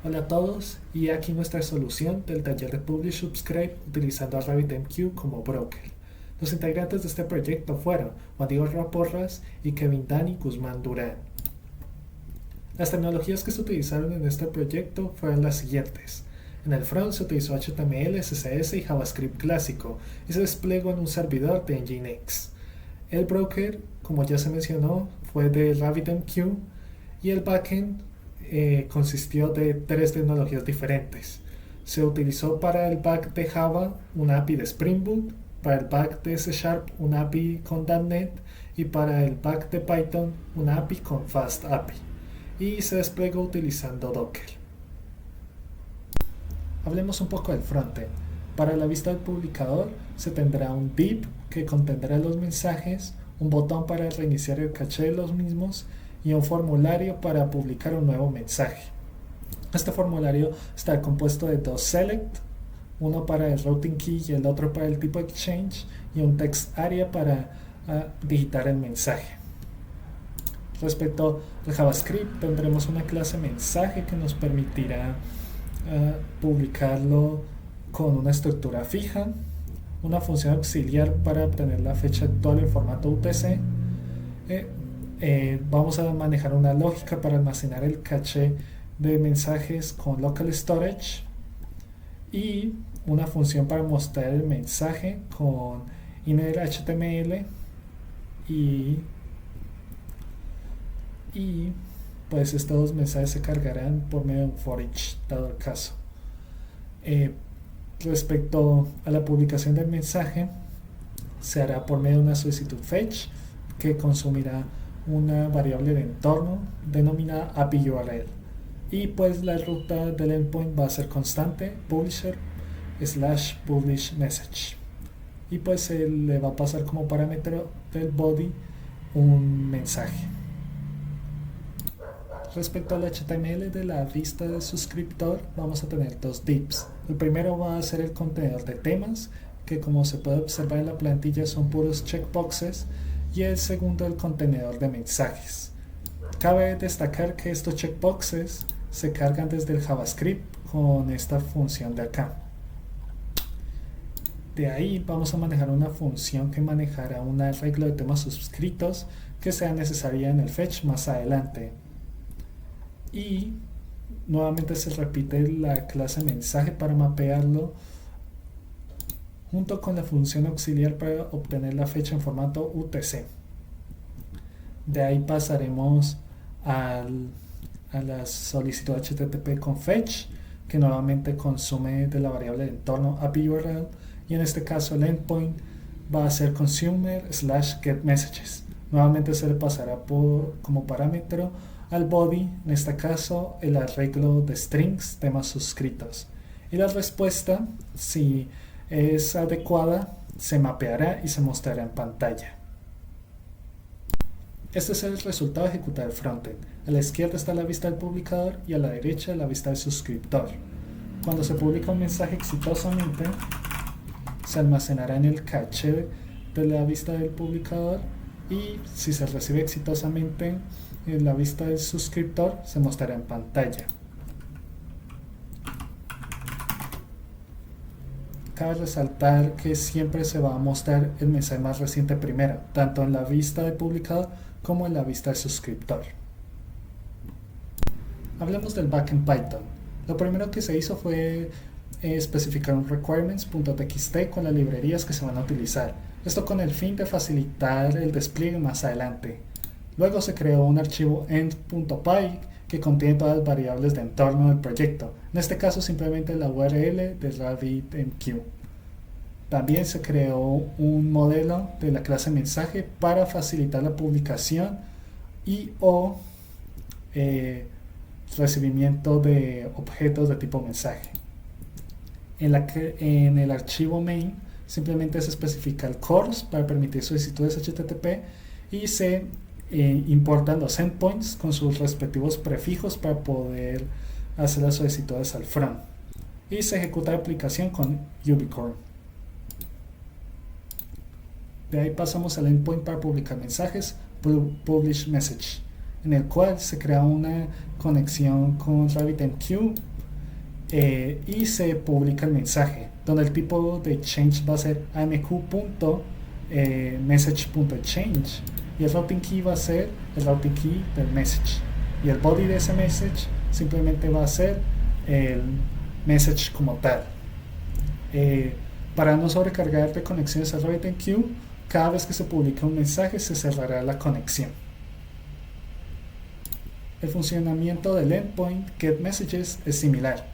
Hola a todos, y aquí nuestra solución del taller de Publish Subscribe utilizando a RabbitMQ como broker. Los integrantes de este proyecto fueron Juan Diego Porras y Kevin Dani Guzmán Durán. Las tecnologías que se utilizaron en este proyecto fueron las siguientes. En el front se utilizó HTML, CSS y JavaScript clásico y se desplegó en un servidor de Nginx. El broker, como ya se mencionó, fue de RabbitMQ y el backend consistió de tres tecnologías diferentes. Se utilizó para el back de Java una API de Spring Boot, para el back de C Sharp una API con .NET y para el back de Python una API con Fast API. Y se desplegó utilizando Docker. Hablemos un poco del frontend. Para la vista del publicador se tendrá un div que contendrá los mensajes, un botón para reiniciar el caché de los mismos y un formulario para publicar un nuevo mensaje. Este formulario está compuesto de dos select, uno para el routing key y el otro para el tipo exchange, y un text area para digitar el mensaje. Respecto al JavaScript, tendremos una clase mensaje que nos permitirá publicarlo con una estructura fija, una función auxiliar para obtener la fecha actual en formato UTC. Vamos a manejar una lógica para almacenar el caché de mensajes con local storage y una función para mostrar el mensaje con inner HTML y pues estos mensajes se cargarán por medio de un for each dado el caso. Respecto a la publicación del mensaje, se hará por medio de una solicitud fetch que consumirá una variable de entorno denominada API URL, y pues la ruta del endpoint va a ser constante publisher / publish message, y pues se le va a pasar como parámetro del body un mensaje. Respecto al HTML de la vista del suscriptor, vamos a tener dos divs. El primero va a ser el contenedor de temas, que como se puede observar en la plantilla son puros checkboxes, y el segundo el contenedor de mensajes. Cabe destacar que estos checkboxes se cargan desde el JavaScript con esta función de acá. De ahí vamos a manejar una función que manejará un arreglo de temas suscritos que sea necesaria en el fetch más adelante. Y nuevamente se repite la clase mensaje para mapearlo junto con la función auxiliar para obtener la fecha en formato UTC. De ahí pasaremos a la solicitud HTTP con fetch, que nuevamente consume de la variable de entorno API URL, y en este caso el endpoint va a ser consumer / get messages. Nuevamente se le pasará como parámetro al body, en este caso el arreglo de strings, temas suscritos, y la respuesta, si es adecuada, se mapeará y se mostrará en pantalla. Este es el resultado de ejecutar el frontend. A la izquierda está la vista del publicador y a la derecha la vista del suscriptor. Cuando se publica un mensaje exitosamente, se almacenará en el caché de la vista del publicador, y si se recibe exitosamente en la vista del suscriptor, se mostrará en pantalla. Cabe resaltar que siempre se va a mostrar el mensaje más reciente primero, tanto en la vista del publicador como en la vista del suscriptor. Hablemos del backend Python. Lo primero que se hizo fue especificar un requirements.txt con las librerías que se van a utilizar, esto con el fin de facilitar el despliegue más adelante. Luego se creó un archivo end.py que contiene todas las variables de entorno del proyecto, en este caso simplemente la URL de RabbitMQ. También se creó un modelo de la clase mensaje para facilitar la publicación y o recibimiento de objetos de tipo mensaje. En el archivo main simplemente se especifica el CORS para permitir solicitudes HTTP y se importan los endpoints con sus respectivos prefijos para poder hacer las solicitudes al front, y se ejecuta la aplicación con Ubicorn. De ahí pasamos al endpoint para publicar mensajes, publish message, en el cual se crea una conexión con RabbitMQ y se publica el mensaje, donde el tipo de change va a ser amq.message.change y el routing key va a ser el routing key del message, y el body de ese message simplemente va a ser el message como tal. Para no sobrecargar de conexiones a RabbitMQ, cada vez que se publica un mensaje se cerrará la conexión. El funcionamiento del endpoint getMessages es similar.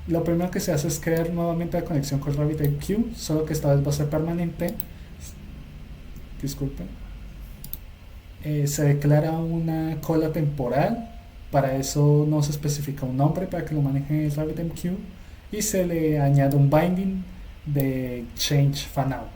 Lo primero que se hace es crear nuevamente la conexión con RabbitMQ, solo que esta vez va a ser permanente. Disculpen. Se declara una cola temporal. Para eso no se especifica un nombre para que lo maneje RabbitMQ, y se le añade un binding de change fanout.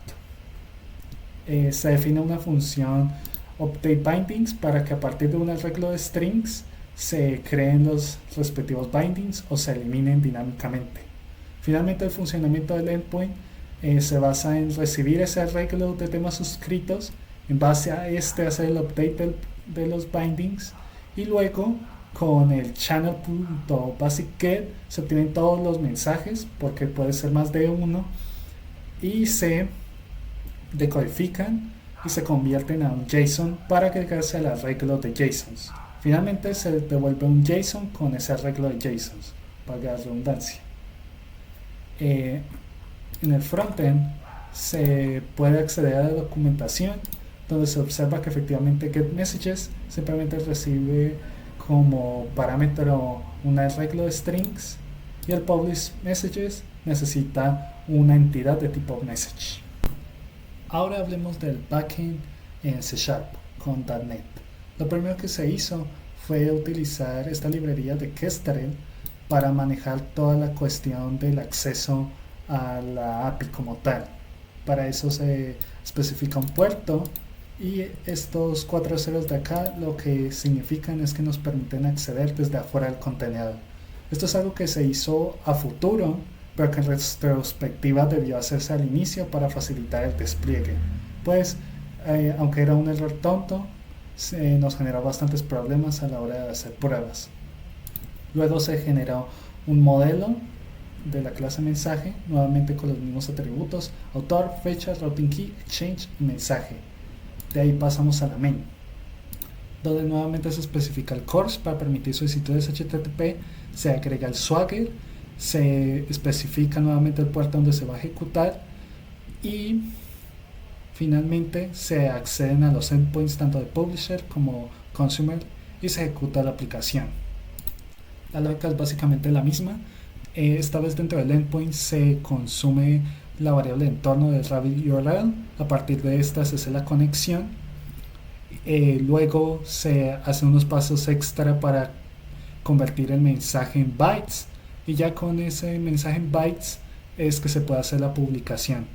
Se define una función update bindings para que a partir de un arreglo de strings se creen los respectivos bindings o se eliminen dinámicamente. Finalmente, el funcionamiento del endpoint se basa en recibir ese arreglo de temas suscritos, en base a este hacer el update de los bindings, y luego con el channel.basicGet se obtienen todos los mensajes, porque puede ser más de uno, y se decodifican y se convierten a un JSON para agregarse al arreglo de JSONs. Finalmente se devuelve un JSON con ese arreglo de JSONs, valga la redundancia. En el frontend se puede acceder a la documentación, donde se observa que efectivamente getMessages simplemente recibe como parámetro un arreglo de strings, y el publishMessages necesita una entidad de tipo message. Ahora hablemos del backend en C# con .NET. Lo primero que se hizo fue utilizar esta librería de Kestrel para manejar toda la cuestión del acceso a la API como tal. Para eso se especifica un puerto, y estos 4 ceros de acá lo que significan es que nos permiten acceder desde afuera del contenedor. Esto es algo que se hizo a futuro, pero que en retrospectiva debió hacerse al inicio para facilitar el despliegue, pues aunque era un error tonto, nos generó bastantes problemas a la hora de hacer pruebas. Luego se generó un modelo de la clase mensaje, nuevamente con los mismos atributos: autor, fecha, routing key, exchange y mensaje. De ahí pasamos a la main, donde nuevamente se especifica el course para permitir solicitudes HTTP, se agrega el Swagger, se especifica nuevamente el puerto donde se va a ejecutar, y finalmente se acceden a los endpoints tanto de publisher como consumer y se ejecuta la aplicación. La lógica es básicamente la misma. Esta vez dentro del endpoint se consume la variable de entorno del Rabbit URL. A partir de esta se hace la conexión. Luego se hacen unos pasos extra para convertir el mensaje en bytes, y ya con ese mensaje en bytes es que se puede hacer la publicación.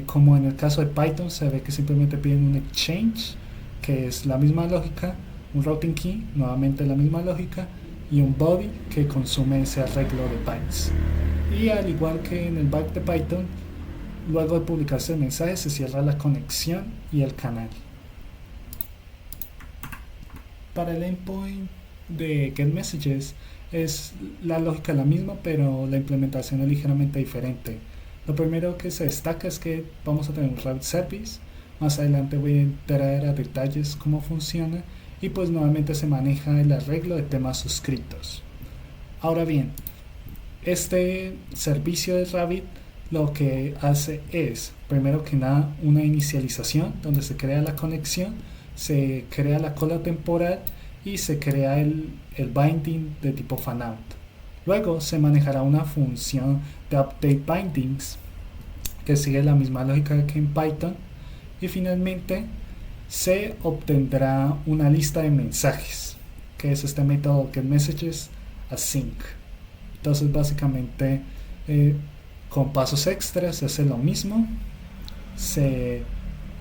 Como en el caso de Python, se ve que simplemente piden un exchange, que es la misma lógica, un routing key, nuevamente la misma lógica, y un body que consume ese arreglo de bytes. Y al igual que en el back de Python, luego de publicarse el mensaje se cierra la conexión y el canal. Para el endpoint de getMessages es la lógica la misma, pero la implementación es ligeramente diferente. Lo primero que se destaca es que vamos a tener un Rabbit Service. Más adelante voy a entrar a detalles cómo funciona, y pues nuevamente se maneja el arreglo de temas suscritos. Ahora bien, este servicio de Rabbit lo que hace es, primero que nada, una inicialización donde se crea la conexión, se crea la cola temporal y se crea el binding de tipo fanout. Luego se manejará una función de update bindings que sigue la misma lógica que en Python, y finalmente se obtendrá una lista de mensajes, que es este método getMessages async. Entonces básicamente con pasos extras se hace lo mismo, se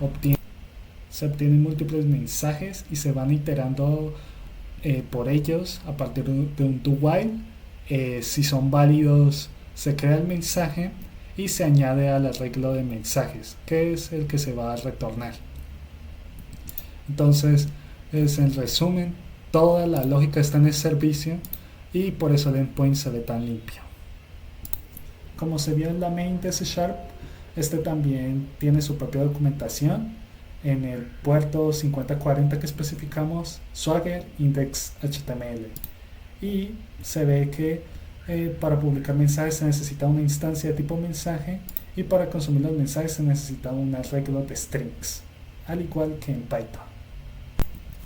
obtienen múltiples mensajes y se van iterando por ellos a partir de un do while. Si son válidos se crea el mensaje y se añade al arreglo de mensajes, que es el que se va a retornar. Entonces, en resumen, toda la lógica está en el servicio, y por eso el endpoint se ve tan limpio. Como se vio en la main de C#, este también tiene su propia documentación. En el puerto 5040 que especificamos, Swagger Index HTML, y se ve que para publicar mensajes se necesita una instancia de tipo mensaje, y para consumir los mensajes se necesita un arreglo de strings, al igual que en Python.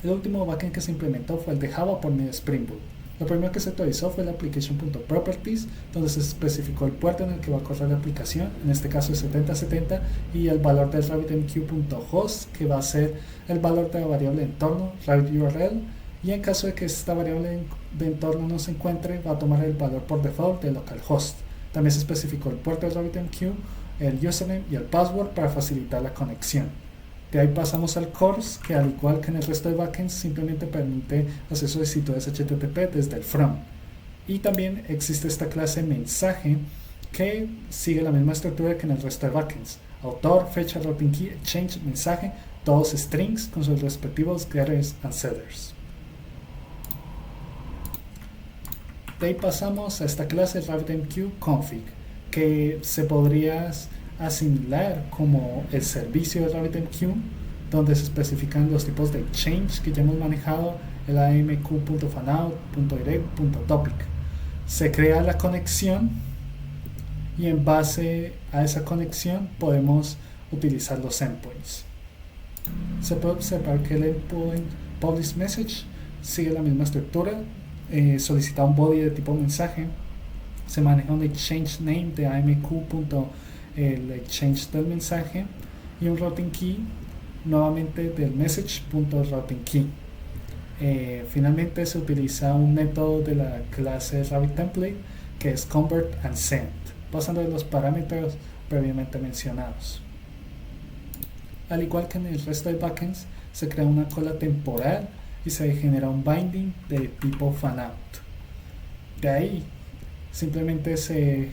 El último backend que se implementó fue el de Java por medio de Spring Boot. Lo primero que se actualizó fue el application.properties, donde se especificó el puerto en el que va a correr la aplicación, en este caso es 7070, y el valor del RabbitMQ.host, que va a ser el valor de la variable de entorno, RabbitURL, y en caso de que esta variable de entorno no se encuentre, va a tomar el valor por default de localhost. También se especificó el puerto del RabbitMQ, el username y el password para facilitar la conexión. De ahí pasamos al CORS, que al igual que en el resto de backends simplemente permite hacer solicitudes HTTP desde el front. Y también existe esta clase mensaje que sigue la misma estructura que en el resto de backends: autor, fecha, routing key, exchange, mensaje, todos strings con sus respectivos getters and setters. De ahí pasamos a esta clase RabbitMQ.config, que se podría asimilar como el servicio de RabbitMQ, donde se especifican los tipos de exchange que ya hemos manejado, el amq.fanout, .direct, .topic. Se crea la conexión y en base a esa conexión podemos utilizar los endpoints. Se puede observar que el endpoint publish message sigue la misma estructura, solicita un body de tipo mensaje, se maneja un exchange name de amq. El exchange del mensaje y un routing key nuevamente del message.routing key. Finalmente se utiliza un método de la clase RabbitTemplate que es convert and send, pasando de los parámetros previamente mencionados. Al igual que en el resto de backends, se crea una cola temporal y se genera un binding de tipo fanout. De ahí simplemente se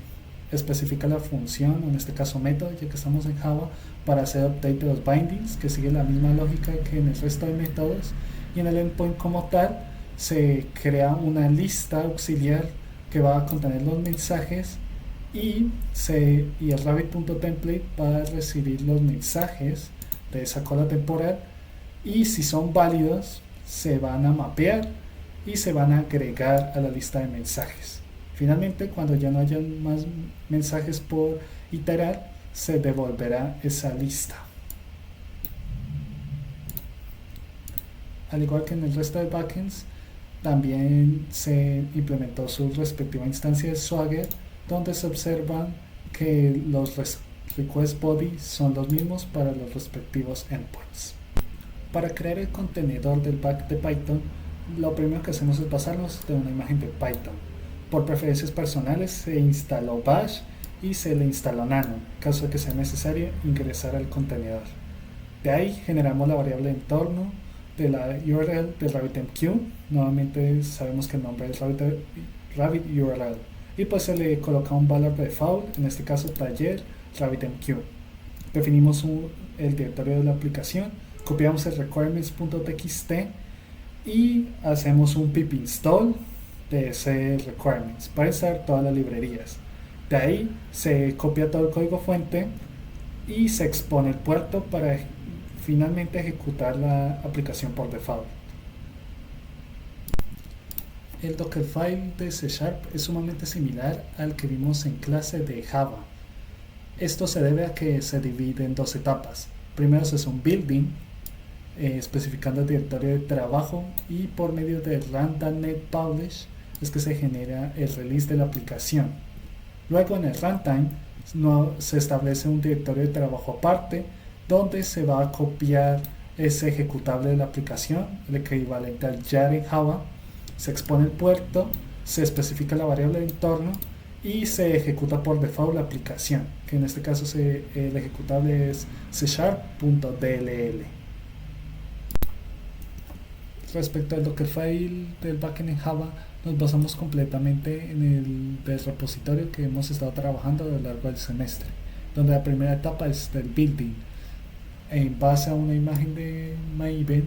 especifica la función, en este caso método, ya que estamos en Java, para hacer update de los bindings, que sigue la misma lógica que en el resto de métodos. Y en el endpoint como tal se crea una lista auxiliar que va a contener los mensajes, y el rabbit.template va a recibir los mensajes de esa cola temporal, y si son válidos se van a mapear y se van a agregar a la lista de mensajes. Finalmente, cuando ya no haya más mensajes por iterar, se devolverá esa lista. Al igual que en el resto de backends, también se implementó su respectiva instancia de Swagger, donde se observan que los request bodies son los mismos para los respectivos endpoints. Para crear el contenedor del back de Python, lo primero que hacemos es pasarnos de una imagen de Python. Por preferencias personales se instaló Bash y se le instaló Nano, en caso de que sea necesario ingresar al contenedor. De ahí generamos la variable de entorno de la URL de RabbitMQ. Nuevamente sabemos que el nombre es RabbitURL, y pues se le coloca un valor de default, en este caso taller RabbitMQ. Definimos el directorio de la aplicación, copiamos el requirements.txt y hacemos un pip install de ese requirements para instalar todas las librerías. De ahí se copia todo el código fuente y se expone el puerto para finalmente ejecutar la aplicación por default. El Dockerfile de C# es sumamente similar al que vimos en clase de Java. Esto se debe a que se divide en dos etapas. Primero se hace un building, especificando el directorio de trabajo, y por medio de run.net publish es que se genera el release de la aplicación. Luego en el runtime se establece un directorio de trabajo aparte, donde se va a copiar ese ejecutable de la aplicación, el equivalente al jar en Java. Se expone el puerto, se especifica la variable de entorno y se ejecuta por default la aplicación, que en este caso el ejecutable es c#.dll. Respecto al Dockerfile del backend en Java, nos basamos completamente en el repositorio que hemos estado trabajando a lo largo del semestre, donde la primera etapa es del building. En base a una imagen de MyEvent,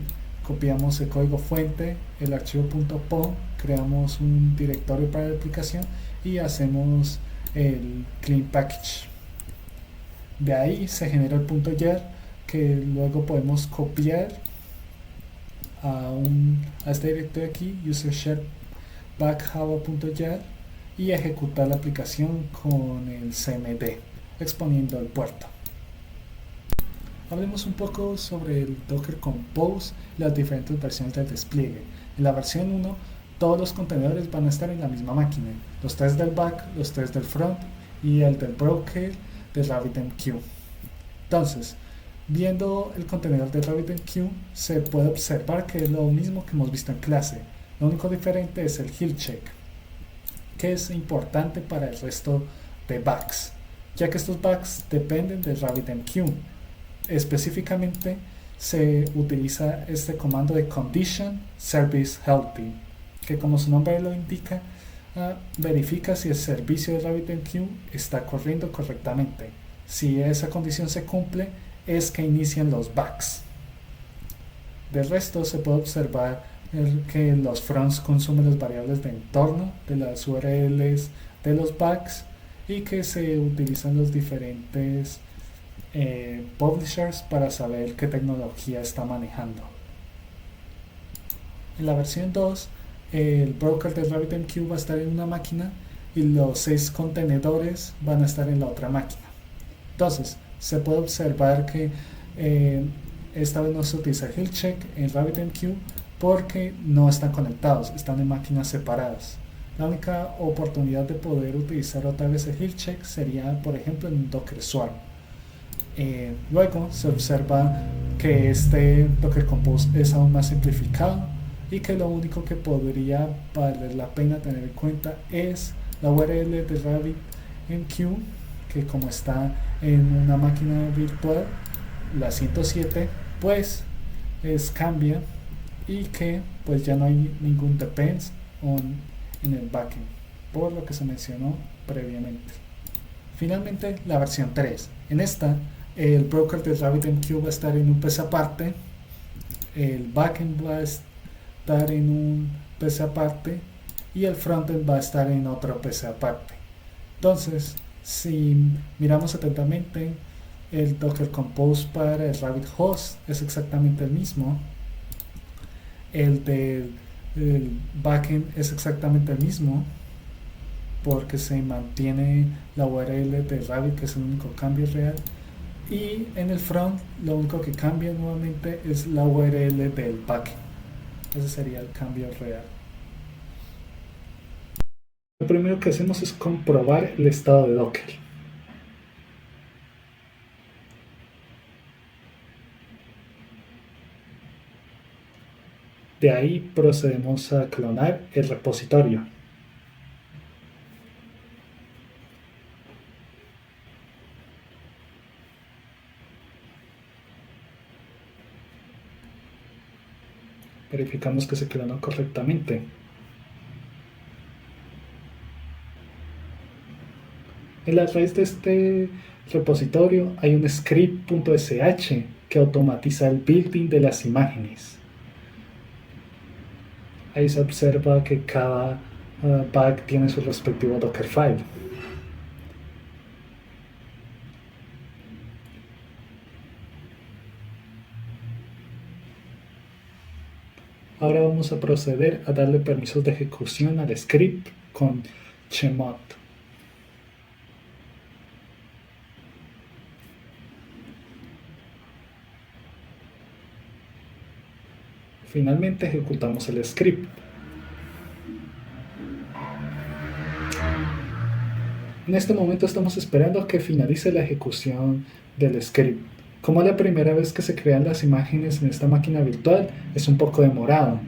copiamos el código fuente, el archivo .pong, creamos un directorio para la aplicación y hacemos el clean package. De ahí se genera el .jar que luego podemos copiar a este directorio aquí, user share back java.jar, y ejecutar la aplicación con el cmd exponiendo el puerto. Hablemos un poco sobre el Docker Compose y las diferentes versiones del despliegue. En la versión 1, todos los contenedores van a estar en la misma máquina. Los tres del back, los tres del front y el del broker de RabbitMQ. Entonces, viendo el contenedor de RabbitMQ, se puede observar que es lo mismo que hemos visto en clase. Lo único diferente es el health check, que es importante para el resto de backs, ya que estos backs dependen de RabbitMQ. Específicamente se utiliza este comando de condition service healthy, que como su nombre lo indica, verifica si el servicio de RabbitMQ está corriendo correctamente. Si esa condición se cumple, es que inician los backs. Del resto se puede observar que los fronts consumen las variables de entorno de las URLs de los backs y que se utilizan los diferentes publishers para saber qué tecnología está manejando. En la versión 2, el broker de RabbitMQ va a estar en una máquina y los 6 contenedores van a estar en la otra máquina. Entonces, se puede observar que esta vez no se utiliza health check en RabbitMQ porque no están conectados, están en máquinas separadas. La única oportunidad de poder utilizar otra vez el health check sería, por ejemplo, en un Docker Swarm. Luego se observa que este Docker Compose es aún más simplificado y que lo único que podría valer la pena tener en cuenta es la URL de RabbitMQ, que como está en una máquina virtual, la 107, pues cambia y que pues ya no hay ningún depends en el backend, por lo que se mencionó previamente. Finalmente, la versión 3. En esta, el broker de RabbitMQ va a estar en un PC aparte, el backend va a estar en un PC aparte y el frontend va a estar en otro PC aparte. Entonces, si miramos atentamente, el Docker Compose para el Rabbit Host es exactamente el mismo, el del backend es exactamente el mismo, porque se mantiene la URL de Rabbit, que es el único cambio real, y en el front lo único que cambia nuevamente es la URL del backend. Ese sería el cambio real. Lo primero que hacemos es comprobar el estado de Docker. De ahí procedemos a clonar el repositorio. Verificamos que se clonó correctamente. En la raíz de este repositorio hay un script.sh que automatiza el building de las imágenes. Ahí se observa que cada bag tiene su respectivo Dockerfile. Ahora vamos a proceder a darle permisos de ejecución al script con chmod. Finalmente ejecutamos el script. En este momento estamos esperando a que finalice la ejecución del script. Como es la primera vez que se crean las imágenes en esta máquina virtual, es un poco demorado.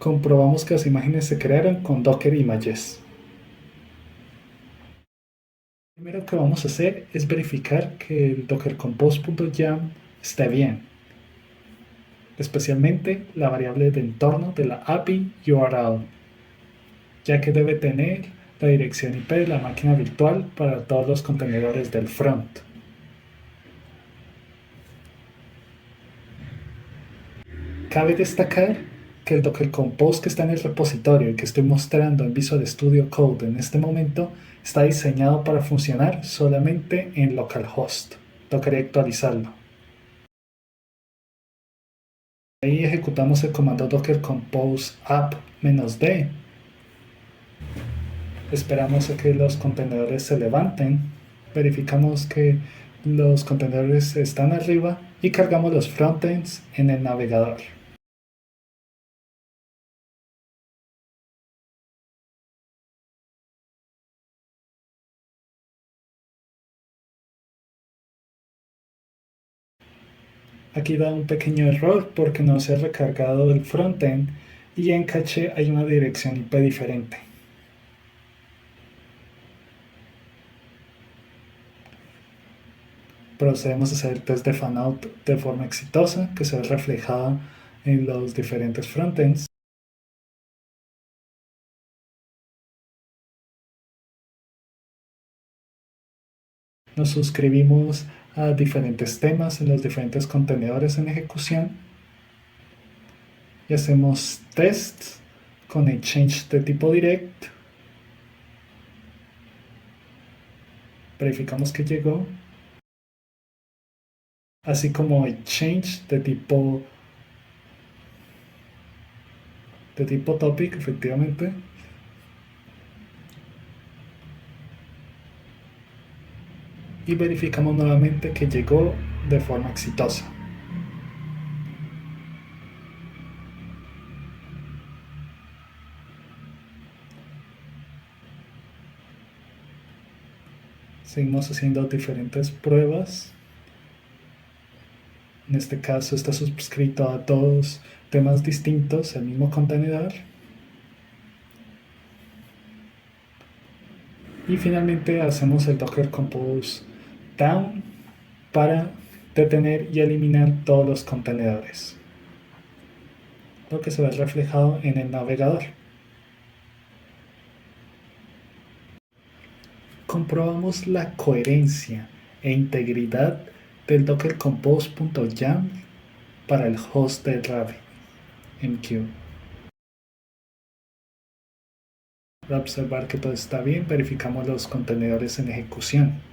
Comprobamos que las imágenes se crearon con Docker Images. Lo primero que vamos a hacer es verificar que el Docker Compose.yam esté bien, especialmente la variable de entorno de la API URL, ya que debe tener la dirección IP de la máquina virtual para todos los contenedores del front. Cabe destacar que el Docker Compose que está en el repositorio y que estoy mostrando en Visual Studio Code en este momento está diseñado para funcionar solamente en localhost. Tocaría actualizarlo. Ahí ejecutamos el comando docker compose app-d. Esperamos a que los contenedores se levanten. Verificamos que los contenedores están arriba y cargamos los frontends en el navegador. Aquí da un pequeño error porque no se ha recargado el frontend y en caché hay una dirección IP diferente. Procedemos a hacer el test de fanout de forma exitosa que se ve reflejada en los diferentes frontends. Nos suscribimos a diferentes temas en los diferentes contenedores en ejecución y hacemos tests con exchange de tipo direct. Verificamos que llegó, así como exchange de tipo topic, efectivamente. Y verificamos nuevamente que llegó de forma exitosa. Seguimos haciendo diferentes pruebas. En este caso está suscrito a dos temas distintos, el mismo contenedor. Y finalmente hacemos el Docker Compose down para detener y eliminar todos los contenedores, lo que se ve reflejado en el navegador. Comprobamos la coherencia e integridad del Docker Compose.yam para el host de RabbitMQ. Para observar que todo está bien, verificamos los contenedores en ejecución.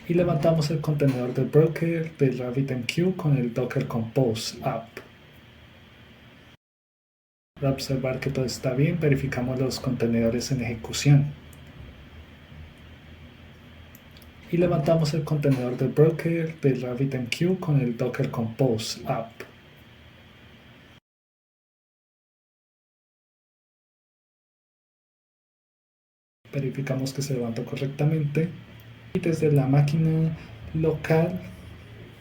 Y levantamos el contenedor del broker de RabbitMQ con el Docker Compose app. Para observar que todo está bien, verificamos los contenedores en ejecución. Y levantamos el contenedor del broker de RabbitMQ con el Docker Compose app. Verificamos que se levantó correctamente. Y desde la máquina local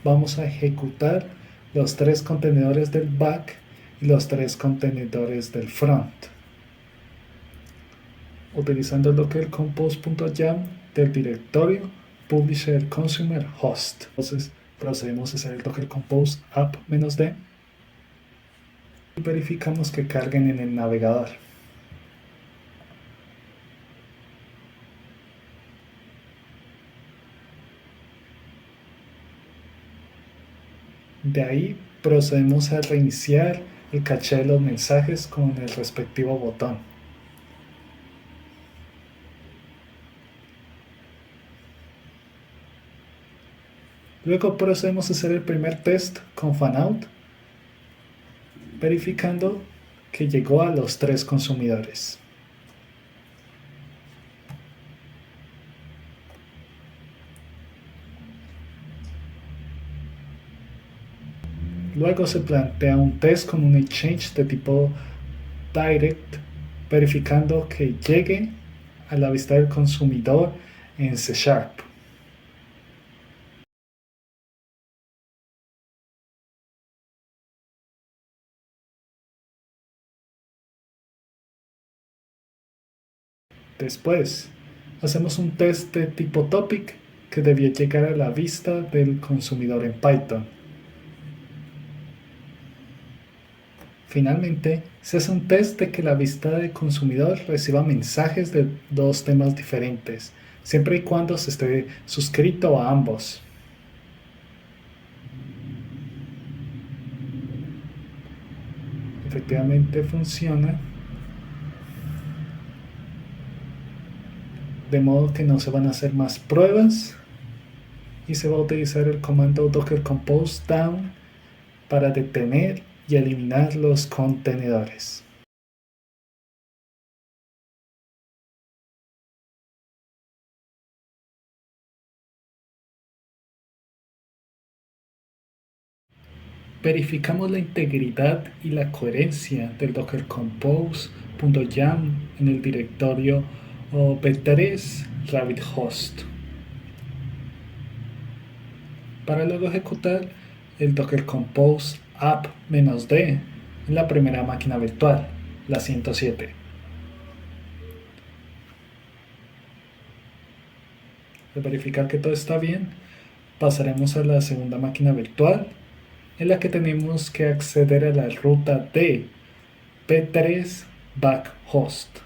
vamos a ejecutar los tres contenedores del back y los tres contenedores del front, utilizando el docker compose.yam del directorio publisher consumer host. Entonces procedemos a hacer el docker compose app-d y verificamos que carguen en el navegador. De ahí procedemos a reiniciar el caché de los mensajes con el respectivo botón. Luego procedemos a hacer el primer test con fanout, verificando que llegó a los tres consumidores. Luego se plantea un test con un exchange de tipo direct, verificando que llegue a la vista del consumidor en C#. Después, hacemos un test de tipo topic que debía llegar a la vista del consumidor en Python. Finalmente, se hace un test de que la vista del consumidor reciba mensajes de dos temas diferentes, siempre y cuando se esté suscrito a ambos. Efectivamente funciona, de modo que no se van a hacer más pruebas y se va a utilizar el comando docker compose down para detener y eliminar los contenedores. Verificamos la integridad y la coherencia del docker compose.yam en el directorio v3 RabbitHost. Para luego ejecutar el docker compose app-d en la primera máquina virtual, la 107. Al verificar que todo está bien, pasaremos a la segunda máquina virtual, en la que tenemos que acceder a la ruta de p3 backhost.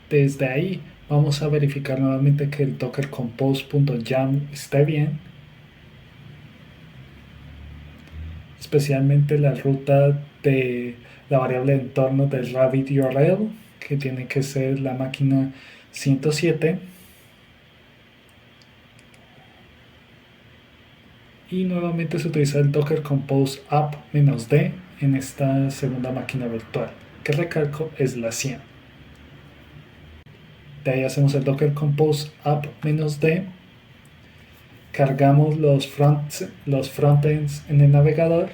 Desde ahí vamos a verificar nuevamente que el docker compose.yam esté bien, especialmente la ruta de la variable de entorno del Rabbit URL, que tiene que ser la máquina 107. Y nuevamente se utiliza el docker compose app-d en esta segunda máquina virtual, que recalco es la 100. De ahí hacemos el docker compose app-d, cargamos los frontends en el navegador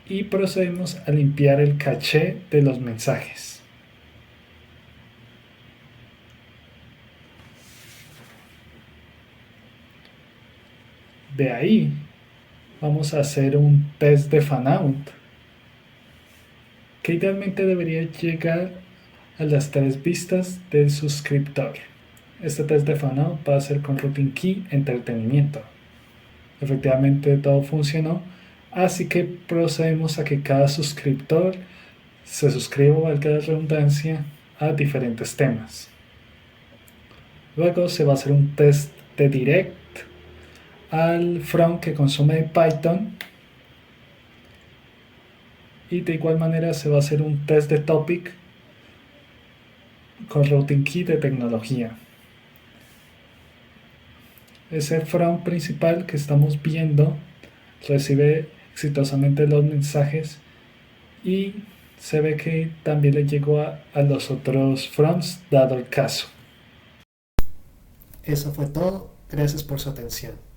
y procedemos a limpiar el caché de los mensajes. De ahí vamos a hacer un test de fanout que idealmente debería llegar a las 3 vistas del suscriptor. Este test de fanout va a ser con routine key entretenimiento. Efectivamente todo funcionó, así que procedemos a que cada suscriptor se suscriba, valga la redundancia, a diferentes temas. Luego se va a hacer un test de direct al front que consume Python y de igual manera se va a hacer un test de topic con routing key de tecnología. Ese front principal que estamos viendo recibe exitosamente los mensajes y se ve que también le llegó a los otros fronts dado el caso. Eso fue todo, gracias por su atención.